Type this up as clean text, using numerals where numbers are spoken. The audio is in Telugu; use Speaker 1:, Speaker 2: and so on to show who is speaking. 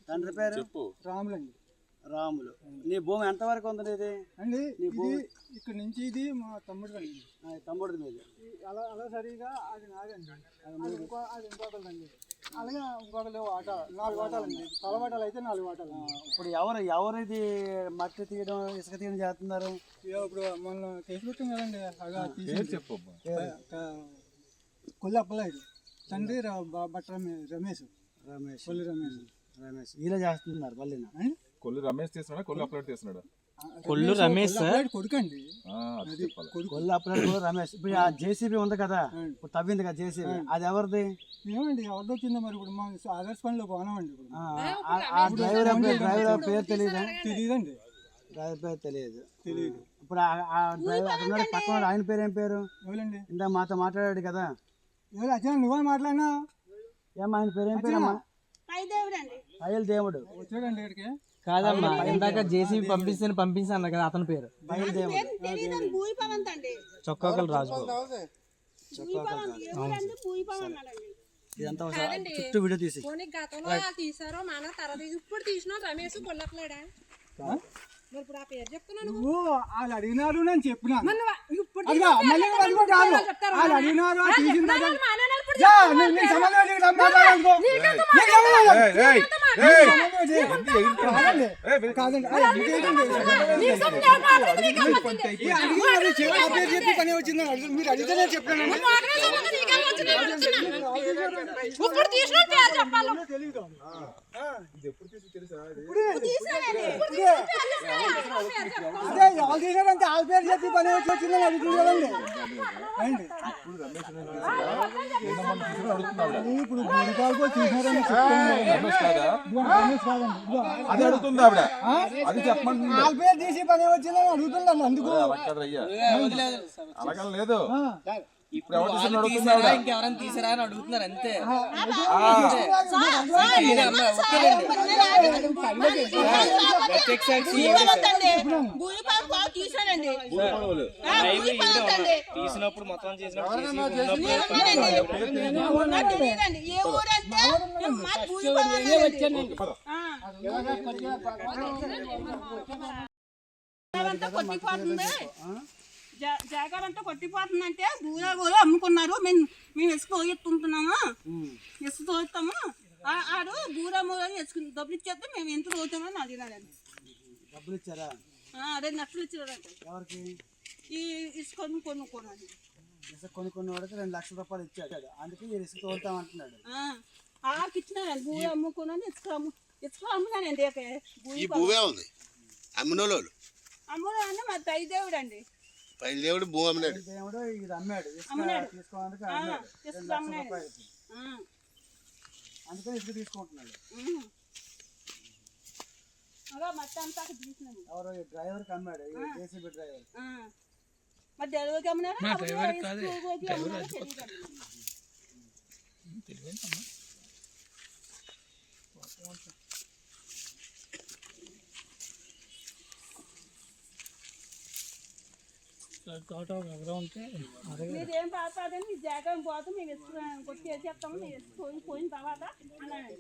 Speaker 1: తండ్రి పేరు
Speaker 2: రాములండి.
Speaker 1: రాములు. నీ భూమి ఎంత వరకు ఉంది ఇది
Speaker 2: అండి? నీ భూమి ఇక్కడ నుంచి ఇది మా తమ్ముడిది.
Speaker 1: తమ్ముడిది మీద
Speaker 2: అలా అలా సరిగా అది నాదండి. అది ఇంకొకళ్ళండి. అలాగే ఇంకొకళ్ళు వాట 4 వాటాలండి. తల వాటాలు అయితే 4 వాటాలు.
Speaker 1: ఇప్పుడు ఎవరిది మట్టి తీయడం ఇసుక తీయడం చేస్తున్నారు?
Speaker 2: ఇప్పుడు మొన్న కేసు పెట్టాం కదండి. అలా తీసి కొల్లి అప్పలేదు తండ్రి బట్ట రమేష్ కొల్లి రమేష్
Speaker 1: ఇలా చేస్తున్నారు. మళ్ళీ
Speaker 3: కొల్లు రమేష్ తీస్తున్నాడా, కొల్లు అప్లోడ్ తీస్తున్నాడా?
Speaker 2: కొల్లు రమేష్ కొడుకండి.
Speaker 1: కొల్లు అప్లోడ్ కూడా రమేష్. ఇప్పుడు ఆ జేసీబీ ఉంది కదా, ఇప్పుడు తవ్వింది కదా జేసీబీ, అది ఎవరిది?
Speaker 2: ఏమండి ఎవరిది వచ్చిందో మరి. ఇప్పుడు మా ఆదర్శ పనిలో పోనామండి.
Speaker 1: ఇప్పుడు డ్రైవర్ పేరు తెలియదా?
Speaker 2: తెలియదండి.
Speaker 1: డ్రైవర్ పేరు తెలియదు. ఇప్పుడు ఆ డ్రైవర్ పక్కన ఆయన పేరు ఏం పేరు?
Speaker 2: ఎవరండి?
Speaker 1: ఇందా మాతో మాట్లాడాడు కదా.
Speaker 2: ఎవరు అచ్చా నువ్వే మాట్లాడినా?
Speaker 1: ఏమా ఆయన పేరు ఏం పేరమ్మా? పైల్ దేవుడు
Speaker 2: వచ్చాడండి ఇక్కడికి.
Speaker 4: కాదమ్మా, ఇందాక జేసీబీ పంపిస్తాను కదా, అతని పేరు
Speaker 1: పైల్ దేవుడు.
Speaker 4: చొక్కాకల్ రాజు.
Speaker 1: ఇదంతా చుట్టూ వీడియో తీసి
Speaker 5: తీసారో మన తర్వాత ఇప్పుడు తీసిన రమేష్ కొల్లట్లేడా?
Speaker 2: నువ్వు వాళ్ళు అడిగినారు నేను చెప్పినా. వాళ్ళు అడిగినారు తీసిన చెప్పి పని వచ్చింది. మీరు అడిగితేనే చెప్పాను. తెలీదు. అదే ఎవరు తీసారంటే వాళ్ళ పేరు చెప్పి పని వచ్చిందని అడుగుతుంది కదండి. ఇప్పుడు గుడికాలకు తీసారని
Speaker 3: అది అడుగుతుంది ఆవిడ. అది చెప్పండి.
Speaker 2: వాళ్ళ పేరు తీసి పని వచ్చిందని అడుగుతుందండి. అందుకు
Speaker 3: అలాగే లేదు. ఇప్పుడు
Speaker 4: ఇంకెవరైనా తీసారా అని అడుగుతున్నారు అంతే. తీసినప్పుడు మొత్తం
Speaker 5: జాగారంతా కొట్టిపోతుందంటే దూరా కూడా అమ్ముకున్నారు. మేము ఇసుక తోగుతున్నాము, ఇసుక తోగుతాము. ఆడు దూరా మూలని ఇసుక డబ్బులు ఇచ్చేస్తే మేము ఎంత తోగుతామని అడిగినారండి.
Speaker 1: డబ్బులు ఇచ్చారా?
Speaker 5: 2 లక్షలు ఇచ్చారంటే.
Speaker 1: ఎవరికి?
Speaker 5: ఈ ఇసుక కొనుక్కోనాడు.
Speaker 1: ఇసుక కొనుక్కున్న వాడికి 2 లక్షల రూపాయలు ఇచ్చాడు. అందుకే ఇసుక తోలుతాం అంటున్నాడు.
Speaker 5: ఆడికి ఇచ్చినారండి. భూమి అమ్ముకున్నాను, ఇసుక అమ్ముతానండి.
Speaker 6: అమ్మునోళ్ళు
Speaker 5: అమ్ముడు మరి దైదేవుడు అండి.
Speaker 6: దేవుడు భూ అమ్మినాడు.
Speaker 1: దేవుడు ఇది అమ్మాడు. తీసుకోవడానికి అందుకని ఇసుక తీసుకుంటున్నాడు. ఎవరో డ్రైవర్ కి అమ్మాడు. JCB driver.
Speaker 5: మరి డ్రైవర్కి అమ్మినాడు. మీరేం బాధపడని మీ జాగా పోతే మేము కొట్టి వేసేస్తాము. మేము పోయిన తర్వాత అన్నాడు.